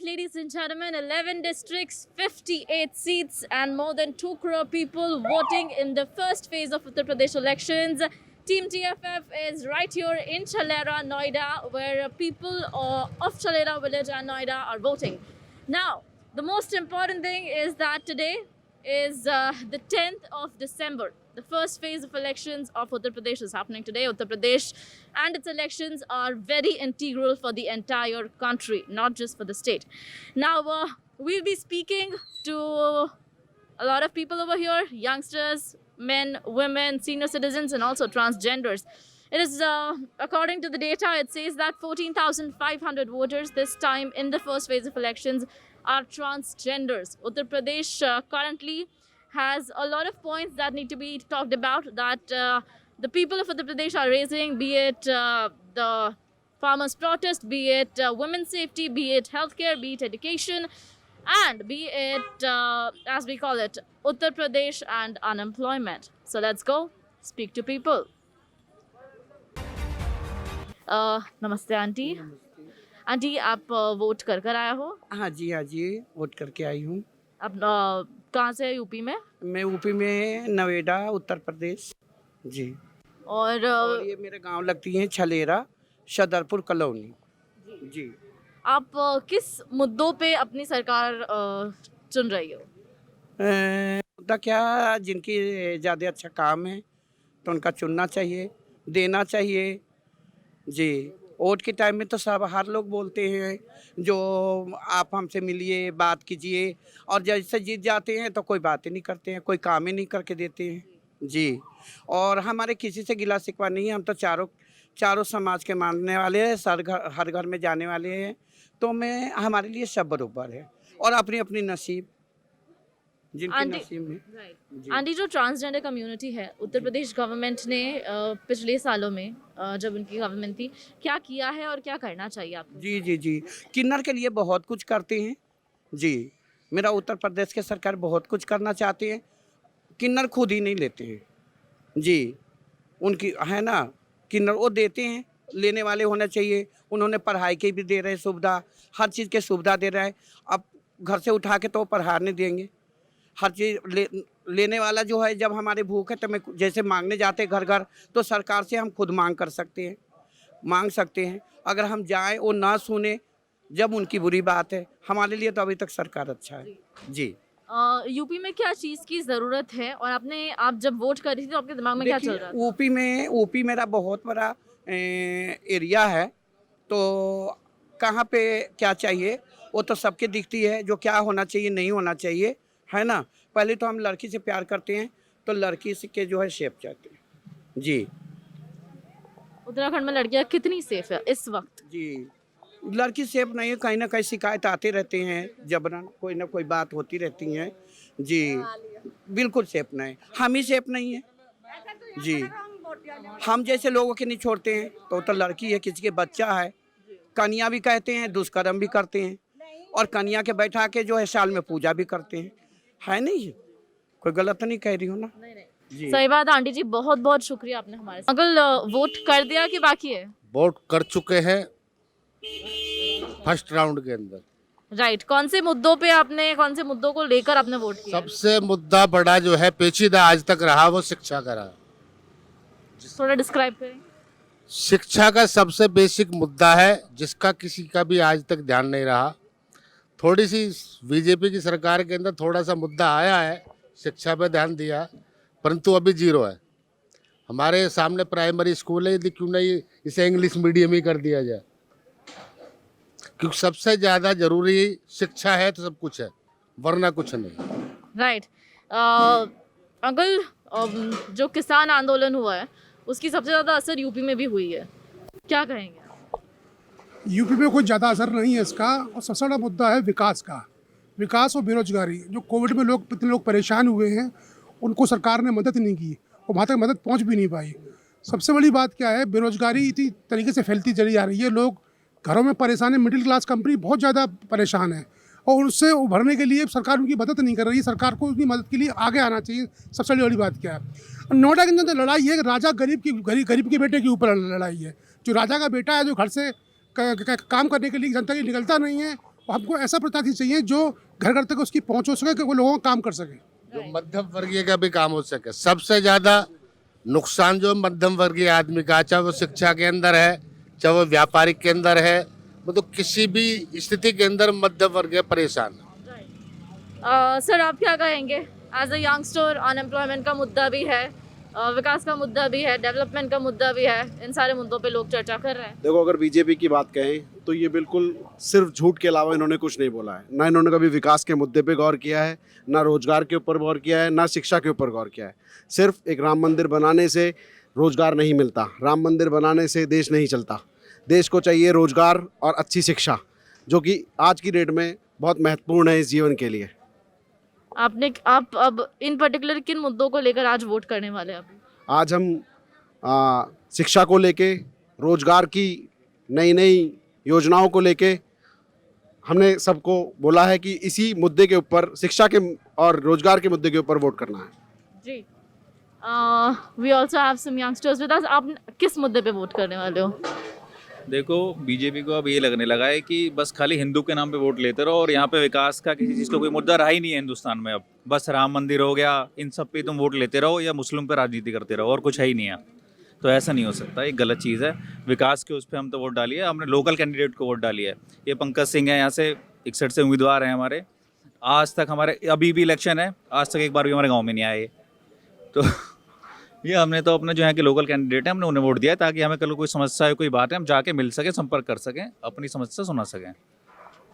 ladies and gentlemen, 11 districts, 58 seats, and more than 2 crore people voting in the first phase of Uttar Pradesh elections. Team TFF is right here in Chalera, Noida, where people of Chalera village and Noida are voting. Now, the most important thing is that today is the 10th of December. The first phase of elections of Uttar Pradesh is happening today. Uttar Pradesh and its elections are very integral for the entire country, not just for the state. Now, we'll be speaking to a lot of people over here, youngsters, men, women, senior citizens, and also transgenders. It is, according to the data, it says that 14,500 voters this time in the first phase of elections are transgenders. Uttar Pradesh currently has a lot of points that need to be talked about that the people of Uttar Pradesh are raising, be it the farmers' protest, be it women's safety, be it healthcare, be it education, and be it, as we call it, Uttar Pradesh and unemployment. So let's go speak to people. नमस्ते aunty. Aunty आप vote कर आया हो? हाँ जी vote करके आई हूँ। आप कहाँ से? यूपी में? मैं यूपी में नोएडा उत्तर प्रदेश जी। और ये मेरे गांव लगती है छलेरा सदरपुर कॉलोनी जी। आप किस मुद्दों पे अपनी सरकार चुन रही हो? मुद्दा क्या, जिनकी ज़्यादा अच्छा काम है तो उनका चुनना चाहिए, देना चाहिए जी। वोट के टाइम में तो सब हर लोग बोलते हैं जो आप हमसे मिलिए, बात कीजिए, और जैसे जीत जाते हैं तो कोई बात ही नहीं करते हैं, कोई काम ही नहीं करके देते हैं जी। और हमारे किसी से गिला शिकवा नहीं है, हम तो चारों समाज के मानने वाले हैं, हर घर में जाने वाले हैं, तो मैं हमारे लिए सब बराबर है और अपनी अपनी नसीब जिनके नसीब में। आंटी, जो ट्रांसजेंडर कम्युनिटी है, उत्तर प्रदेश गवर्नमेंट ने पिछले सालों में जब उनकी गवर्नमेंट थी, क्या किया है और क्या करना चाहिए आपको? जी किन्नर के लिए बहुत कुछ करते हैं जी। मेरा उत्तर प्रदेश के सरकार बहुत कुछ करना चाहते हैं, किन्नर खुद ही नहीं लेते हैं जी। उनकी है ना, किन्नर वो देते हैं, लेने वाले होना चाहिए। उन्होंने पढ़ाई की भी दे रहे सुविधा, हर चीज़ की सुविधा दे रहा है। अब घर से उठा के तो पढ़ा नहीं देंगे, हर चीज़ लेने वाला जो है। जब हमारे भूख है तो मैं जैसे मांगने जाते घर घर, तो सरकार से हम खुद मांग सकते हैं। अगर हम जाएं वो ना सुने जब उनकी बुरी बात है, हमारे लिए तो अभी तक सरकार अच्छा है जी। यूपी में क्या चीज़ की ज़रूरत है, और आप जब वोट कर रही थी तो आपके दिमाग में क्या चल रहा था? यूपी मेरा बहुत बड़ा एरिया है, तो कहाँ पे क्या चाहिए वो तो सबके दिखती है, जो क्या होना चाहिए नहीं होना चाहिए, है ना। पहले तो हम लड़की से प्यार करते हैं तो लड़की से के जो है सेफ चाहते हैं जी। उत्तराखंड में लड़कियां कितनी सेफ है इस वक्त? जी, लड़की सेफ नहीं है, कहीं ना कहीं शिकायत आते रहते हैं, जबरन कोई ना कोई बात होती रहती है जी। बिल्कुल सेफ नहीं, हम ही सेफ नहीं है जी। हम जैसे लोगों के नहीं छोड़ते हैं तो लड़की है, किसी के बच्चा है, कन्या भी कहते हैं, दुष्कर्म भी करते हैं, और कन्या के बैठा के जो है साल में पूजा भी करते हैं, है नहीं? कोई गलत नहीं कह रही हो ना? नहीं। सही बात आंटी जी, बहुत बहुत शुक्रिया आपने हमारे साथ। अंकल, वोट कर दिया कि बाकी है? वोट कर चुके हैं फर्स्ट राउंड के अंदर। राइट। कौन से मुद्दों को लेकर आपने वोट किया? सबसे मुद्दा बड़ा जो है, पेचीदा आज तक रहा, वो शिक्षा का रहा। थोड़ा डिस्क्राइब करें। शिक्षा का सबसे बेसिक मुद्दा है, जिसका किसी का भी आज तक ध्यान नहीं रहा। थोड़ी सी बीजेपी की सरकार के अंदर थोड़ा सा मुद्दा आया है, शिक्षा पे ध्यान दिया, परंतु अभी जीरो है। हमारे सामने प्राइमरी स्कूल है, यदि क्यों नहीं इसे इंग्लिश मीडियम ही कर दिया जाए, क्योंकि सबसे ज़्यादा जरूरी शिक्षा है तो सब कुछ है, वरना कुछ नहीं। राइट। अंकल, जो किसान आंदोलन हुआ है उसकी सबसे ज़्यादा असर यूपी में भी हुई है, क्या कहेंगे? यूपी में कोई ज़्यादा असर नहीं है इसका, और सबसे बड़ा मुद्दा है विकास का। विकास और बेरोजगारी, जो कोविड में इतने लोग परेशान हुए हैं, उनको सरकार ने मदद नहीं की और वहाँ तक मदद पहुँच भी नहीं पाई। सबसे बड़ी बात क्या है, बेरोजगारी इतनी तरीके से फैलती चली जा रही है, लोग घरों में परेशान है, मिडिल क्लास कंपनी बहुत ज़्यादा परेशान है, और उससे उभरने के लिए सरकार उनकी मदद नहीं कर रही है। सरकार को उनकी मदद के लिए आगे आना चाहिए। सबसे बड़ी बात क्या है, नोएडा के अंदर लड़ाई है, राजा गरीब के बेटे के ऊपर लड़ाई है। जो राजा का बेटा है, जो घर से काम करने के लिए जनता के निकलता नहीं है, हमको ऐसा प्रत्याशी चाहिए जो घर घर तक उसकी पहुंच हो सके, कि वो लोगों का काम कर सके, जो मध्यम वर्गीय का भी काम हो सके। सबसे ज्यादा नुकसान जो मध्यम वर्गीय आदमी का, चाहे वो शिक्षा के अंदर है, चाहे वो व्यापारिक के अंदर है, मतलब किसी भी स्थिति के अंदर मध्यम वर्गीय परेशान है। सर आप क्या कहेंगे? एज अ यंगस्टर अनएम्प्लॉयमेंट का मुद्दा भी है, विकास का मुद्दा भी है, डेवलपमेंट का मुद्दा भी है, इन सारे मुद्दों पे लोग चर्चा कर रहे हैं। देखो, अगर बीजेपी की बात कहें तो ये बिल्कुल सिर्फ झूठ के अलावा इन्होंने कुछ नहीं बोला है। ना इन्होंने कभी विकास के मुद्दे पे गौर किया है, ना रोजगार के ऊपर गौर किया है, ना शिक्षा के ऊपर गौर किया है। सिर्फ एक राम मंदिर बनाने से रोजगार नहीं मिलता, राम मंदिर बनाने से देश नहीं चलता। देश को चाहिए रोजगार और अच्छी शिक्षा, जो कि आज की डेट में बहुत महत्वपूर्ण है इस जीवन के लिए। आप अब इन पर्टिकुलर किन मुद्दों को लेकर आज वोट करने वाले हैं? आज हम शिक्षा को लेके, रोजगार की नई नई योजनाओं को लेके हमने सबको बोला है कि इसी मुद्दे के ऊपर, शिक्षा के और रोजगार के मुद्दे के ऊपर वोट करना है। जी, we also have some youngsters with us. आप किस मुद्दे पे वोट करने वाले हो? देखो, बीजेपी को अब ये लगने लगा है कि बस खाली हिंदू के नाम पे वोट लेते रहो और यहाँ पे विकास का किसी चीज़ का कोई मुद्दा रहा ही नहीं है हिंदुस्तान में। अब बस राम मंदिर हो गया, इन सब पे तुम वोट लेते रहो या मुस्लिम पे राजनीति करते रहो, और कुछ है ही नहीं है। तो ऐसा नहीं हो सकता, ये गलत चीज़ है। विकास के उस पर हम तो वोट डालिए, हमने लोकल कैंडिडेट को वोट डाली है। ये पंकज सिंह है, यहाँ से 61 से उम्मीदवार हैं हमारे। आज तक हमारे, अभी भी इलेक्शन है, आज तक एक बार भी हमारे गाँव में नहीं आए। तो ये हमने तो अपने जो है कि लोकल कैंडिडेट है, हमने उन्हें वोट दिया है, ताकि हमें कल कोई समस्या है, कोई बात है, हम जाके मिल सकें, संपर्क कर सकें, अपनी समस्या सुना सकें।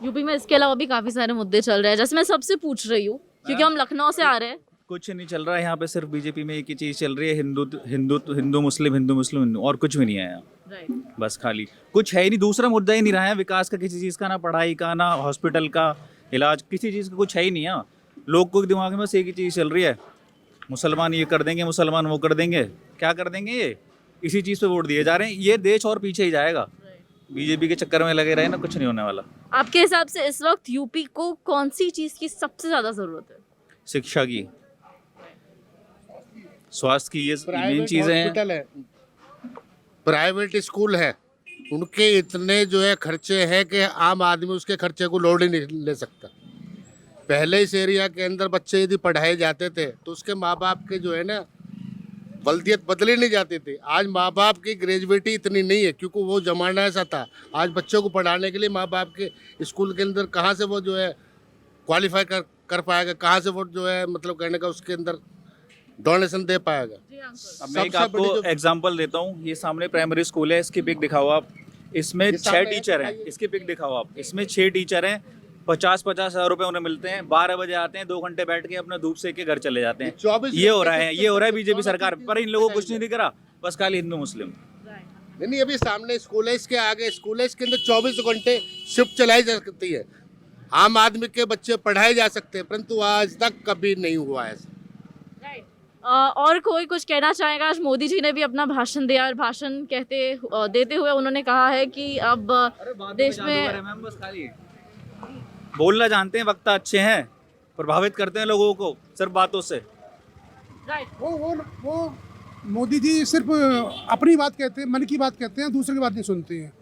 यूपी में इसके अलावा भी काफी सारे मुद्दे चल रहे हैं, जैसे मैं सबसे पूछ रही हूँ क्योंकि हम लखनऊ से आ रहे हैं। कुछ नहीं चल रहा है यहाँ पे, सिर्फ बीजेपी में एक ही चीज़ चल रही है, हिंदू मुस्लिम, और कुछ भी नहीं है यहाँ। राइट। बस खाली कुछ है ही नहीं, दूसरा मुद्दा ही नहीं रहा है विकास का किसी चीज़ का, ना पढ़ाई का, ना हॉस्पिटल का, इलाज, किसी चीज़ का कुछ है ही नहीं है। लोग को दिमाग में बस एक ही चीज़ चल रही है, मुसलमान ये कर देंगे, मुसलमान वो कर देंगे। क्या कर देंगे? ये इसी चीज़ पे वोट दिए जा रहे हैं। ये देश और पीछे ही जाएगा, बीजेपी के चक्कर में लगे रहे ना, कुछ नहीं होने वाला। आपके हिसाब से इस वक्त यूपी को कौन सी चीज़ की सबसे ज़्यादा ज़रूरत है? शिक्षा की, स्वास्थ्य की, ये मेन प्राइवेट चीज़ें हैं। हॉस्पिटल है, प्राइवेट स्कूल है, उनके इतने जो है खर्चे हैं कि आम आदमी उसके खर्चे को लोड ही नहीं ले सकता। पहले इस एरिया के अंदर बच्चे यदि पढ़ाए जाते थे तो उसके माँ बाप के जो है ना वल्दियत बदली नहीं जाती थी। आज माँ बाप की ग्रेजुएटी इतनी नहीं है, क्योंकि वो ज़माना ऐसा था। आज बच्चों को पढ़ाने के लिए माँ बाप के स्कूल के अंदर कहाँ से वो जो है क्वालिफाई कर पाएगा, कहाँ से वो जो है मतलब कहने का उसके अंदर डोनेशन दे पाएगा। अब मैं एक सबसे बड़ी आपको जो- एग्जांपल देता हूँ। ये सामने प्राइमरी स्कूल है, इसकी पिक दिखाओ आप। इसमें 6 टीचर हैं, इसकी पिक दिखाओ आप। इसमें 6 टीचर हैं, 50-50 हज़ार रुपये उन्हें मिलते हैं। 12 बजे आते हैं, 2 घंटे बैठ के अपना धूप सेक के घर चले जाते हैं। 24 ये हो रहा है बीजेपी सरकार। पर इन लोगों को कुछ नहीं दिख रहा, बस खाली हिंदू मुस्लिम। नहीं, अभी सामने स्कूल है, इसके आगे स्कूल है, इसके अंदर 24 घंटे शिफ्ट चलाई जा सकती है। आम आदमी के बच्चे पढ़ाए जा सकते हैं, परंतु आज तक कभी नहीं हुआ ऐसा। और कोई कुछ कहना चाहेगा? आज मोदी जी ने भी अपना भाषण दिया और भाषण देते हुए उन्होंने कहा है कि अब देश में बस खाली बोलना जानते हैं, वक्ता अच्छे हैं, प्रभावित करते हैं लोगों को सिर्फ बातों से। वो मोदी जी सिर्फ अपनी बात कहते हैं, मन की बात कहते हैं, दूसरे की बात नहीं सुनते हैं।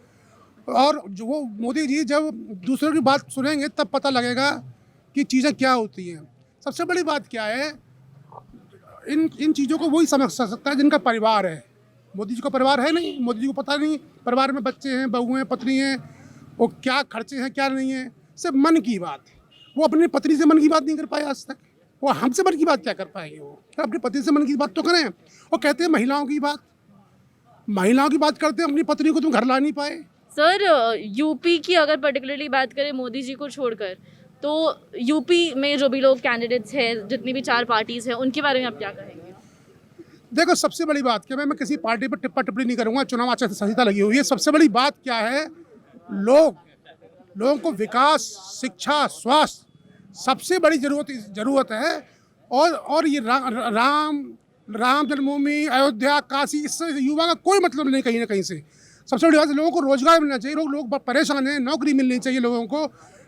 और जो वो मोदी जी जब दूसरों की बात सुनेंगे तब पता लगेगा कि चीज़ें क्या होती हैं। सबसे बड़ी बात क्या है, इन चीज़ों को वही समझ सकता है जिनका परिवार है। मोदी जी का परिवार है नहीं, मोदी जी को पता नहीं परिवार में बच्चे हैं, बहू हैं, पत्नी हैं, वो क्या खर्चे हैं क्या नहीं है। सिर्फ मन की बात है। वो अपनी पत्नी से मन की बात नहीं कर पाए आज तक, वो हमसे मन की बात क्या कर पाएंगे? वो अपनी पत्नी से मन की बात तो करें। वो कहते हैं महिलाओं की बात करते हैं, अपनी पत्नी को तुम घर ला नहीं पाए। सर, यूपी की अगर पर्टिकुलरली बात करें मोदी जी को छोड़कर, तो यूपी में जो भी लोग कैंडिडेट्स हैं, जितनी भी 4 पार्टीज हैं, उनके बारे में आप क्या कहेंगे? देखो, सबसे बड़ी बात क्या, मैं किसी पार्टी पर टिप्पा टिप्पणी नहीं करूंगा, चुनाव आचार संहिता लगी हुई है। सबसे बड़ी बात क्या है, लोगों को विकास, शिक्षा, स्वास्थ्य सबसे बड़ी जरूरत है। और ये राम जन्मभूमि, अयोध्या, काशी, इससे युवा का कोई मतलब नहीं कहीं ना कहीं से। सबसे बड़ी बात है, लोगों को रोजगार मिलना चाहिए। लोग परेशान हैं, नौकरी मिलनी चाहिए लोगों को।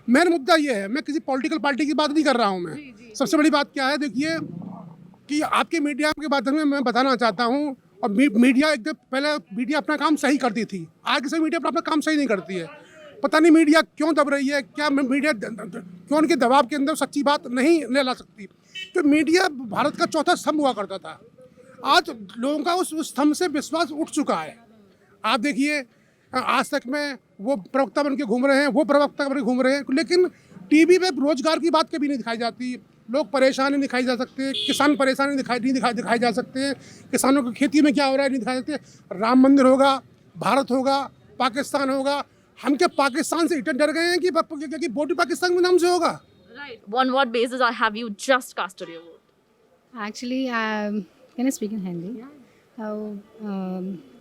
मेन मुद्दा ये है, मैं किसी पॉलिटिकल पार्टी की बात नहीं कर रहा हूँ। मैं सबसे बड़ी बात क्या है, देखिए कि आपके मीडिया के माध्यम में मैं बताना चाहता हूँ, और मीडिया एकदम पहले मीडिया अपना काम सही करती थी, आज की सभी मीडिया अपना काम सही नहीं करती है। पता नहीं मीडिया क्यों दब रही है, क्या मीडिया क्यों उनके दबाव के अंदर सच्ची बात नहीं ले ला सकती। तो मीडिया भारत का चौथा स्तंभ हुआ करता था, आज लोगों का उस स्तंभ से विश्वास उठ चुका है। आप देखिए आज तक में वो प्रवक्ता बन के घूम रहे हैं, वो प्रवक्ता बन के घूम रहे हैं, लेकिन टीवी पे रोजगार की बात कभी नहीं दिखाई जाती, लोग परेशान नहीं दिखाई जा सकते, किसान परेशान नहीं दिखाई जा सकते, किसानों की खेती में क्या हो रहा है नहीं दिखाई सकते। राम मंदिर होगा, भारत होगा, पाकिस्तान होगा, हम क्या पाकिस्तान से इतने डर गए हैं कि वोट पाकिस्तान के नाम से होगा। Right. On what basis have you just casted your vote? Actually, can I speak in Hindi?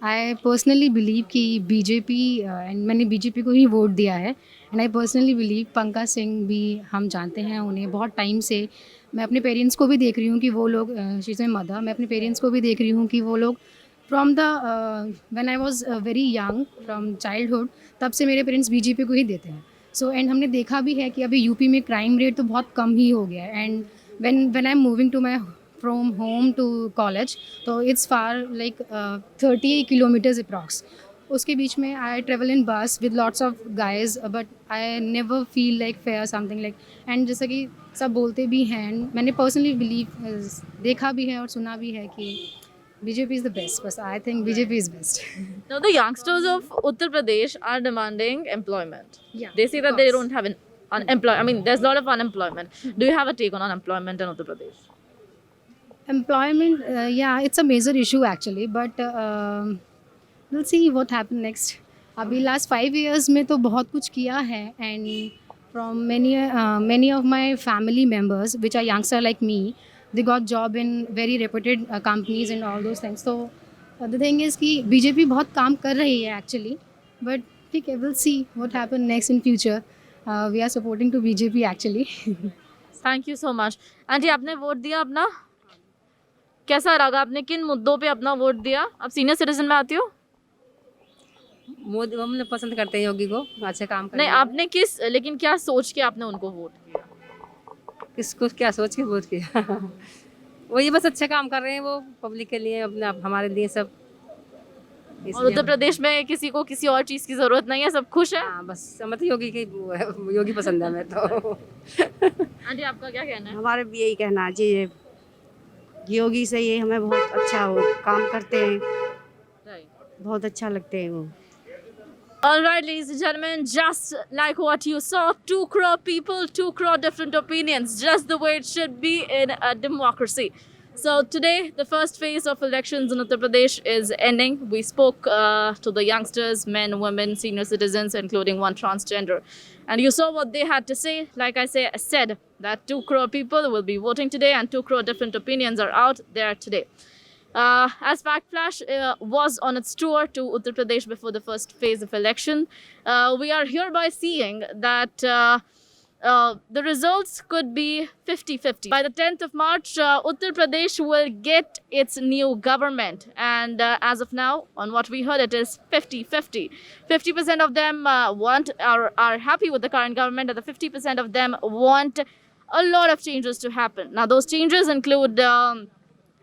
I personally believe कि बीजेपी एंड मैंने बीजेपी को ही वोट दिया है and I personally believe Pankaj Singh भी हम जानते हैं उन्हें बहुत टाइम से। मैं अपने पेरेंट्स को भी देख रही हूँ कि वो लोग शी इज़ माय मदर, मैं अपने पेरेंट्स को भी देख रही हूँ कि वो लोग from the when I was very young from childhood तब से मेरे पेरेंट्स बीजेपी को ही देते हैं। सो एंड हमने देखा भी है कि अभी यूपी में क्राइम रेट तो बहुत कम ही हो गया है and when I am moving to my from home to college तो it's far like 30 kilometres approx. उसके बीच में I travel in bus with lots of guys but I never feel like fear something like and जैसा कि सब बोलते भी हैं मैंने पर्सनली बिलीव देखा भी है और सुना भी है कि BJP is the best, but I think BJP is best. Now, the youngsters of Uttar Pradesh are demanding employment. Yeah, They say of that they course. don't have unemployment. I mean, there's a lot of unemployment. Do you have a take on unemployment in Uttar Pradesh? Employment, yeah, it's a major issue actually, but we'll see what happens next. अभी last 5 years में तो बहुत कुछ किया है and from many of my family members which are youngster like me, they got job in very reputed companies and all those things. So the thing is कि BJP बहुत काम कर रही है actually, but ठीक है, we'll see what happens next in future. We are supporting to BJP actually. Thank you so much. Aunty आपने vote दिया अपना, कैसा लगा? आपने किन मुद्दों पे अपना वोट दिया? आप सीनियर सिटीजन में आती हो? मोदी हम लोग पसंद करते हैं योगी को, अच्छे काम करते नहीं, हैं। आपने किस, लेकिन क्या सोच के आपने उनको वोट किया? किसको क्या सोच के वोट किया? वो ये बस अच्छे काम कर रहे हैं, वो पब्लिक के लिए अपने हमारे लिए सब। और उत्तर प्रदेश में किसी को किसी और चीज़ की ज़रूरत नहीं है, सब खुश है? हाँ बस मतलब योगी पसंद है हमें तो। आंटी आपका क्या कहना है? हमारे भी यही कहना है जी, योगी से ये हमें बहुत अच्छा वो काम करते हैं, बहुत अच्छा लगते हैं वो। All right, ladies and gentlemen, just like what you saw, 2 crore people, 2 crore different opinions, just the way it should be in a democracy. So today, the first phase of elections in Uttar Pradesh is ending. We spoke to the youngsters, men, women, senior citizens, including one transgender. And you saw what they had to say. Like I said that 2 crore people will be voting today and 2 crore different opinions are out there today. As Fact Flash was on its tour to Uttar Pradesh before the first phase of election, we are hereby seeing that the results could be 50-50. By the 10th of March, Uttar Pradesh will get its new government. And as of now, on what we heard, it is 50-50. 50% of them are happy with the current government, and the 50% of them want a lot of changes to happen. Now, those changes include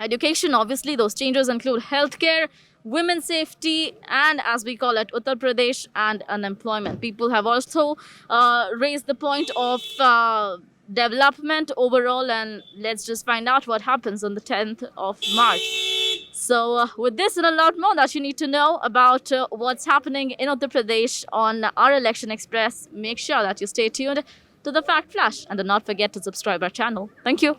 education, obviously. Those changes include healthcare, women's safety, and as we call it, Uttar Pradesh, and unemployment. People have also raised the point of development overall, and let's just find out what happens on the 10th of March. So with this and a lot more that you need to know about what's happening in Uttar Pradesh on our Election Express, make sure that you stay tuned to the Fact Flash and do not forget to subscribe our channel. Thank you.